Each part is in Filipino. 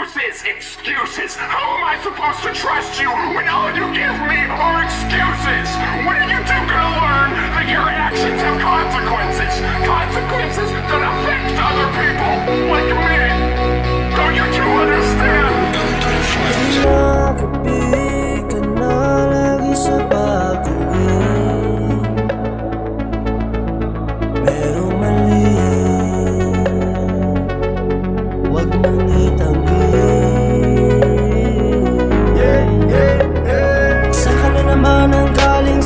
Excuses! How am I supposed to trust you when all you give me are excuses? When are you two gonna learn that your actions have consequences? Consequences that affect other people like me? Don't you two understand? Nakapig ka na lagi sa pag-uwi. Merong mali, huwag mong itanggi.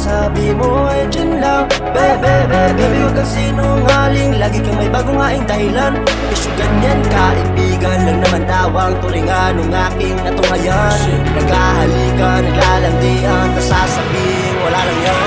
Sabi mo ay dyan lang, baby, huwag kang sinungaling. Lagi kang may bagong haing dahilan. Isyo ganyan, kaibigan lang naman daw ang turingan ng aking natungayan. Naghahalikan, naglalandian, tas sasabihin wala lang yan.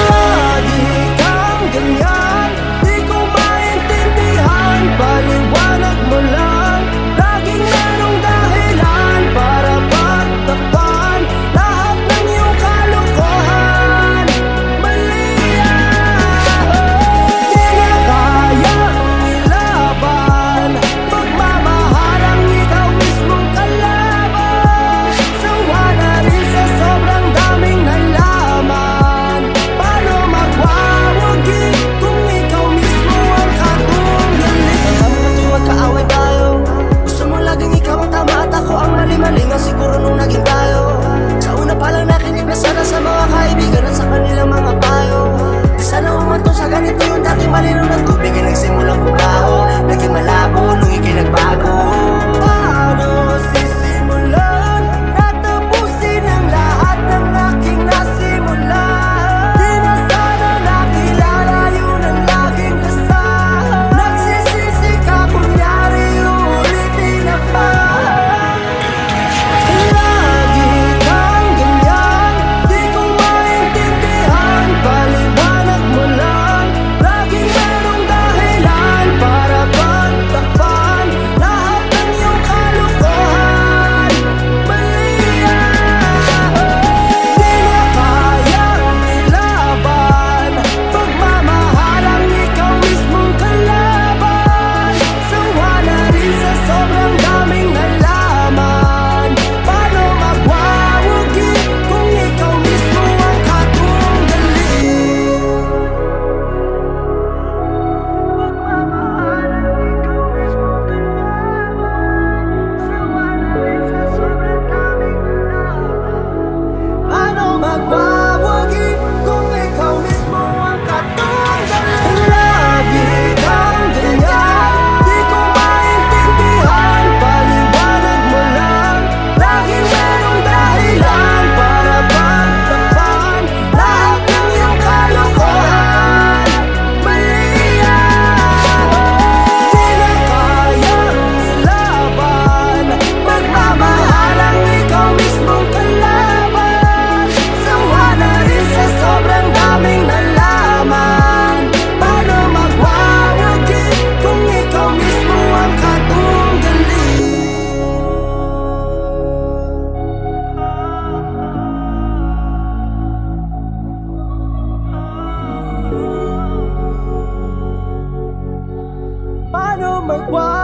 Lagi kang ganyan, di ko maintindihan. Paliwanag mo lang, laging merong dahilan para pagtakpan lahat ng iyong kalokohan. Siguro nung naging tayo, sa una pa lang nakinig na sana sa mga kaibigan at sa kanilang mga payo. Di sana umanto sa ganito yung dating malinaw ng tubig ay nagsimulang bumaho, naging malabo nung ika'y nagbago. Paano sisimulan at tapusin ang lahat ng aking nasimulan? Di na sana nakilala yun ang laging kasahan. Nagsisisi ka kunyari ulitin na pa. Paano magwa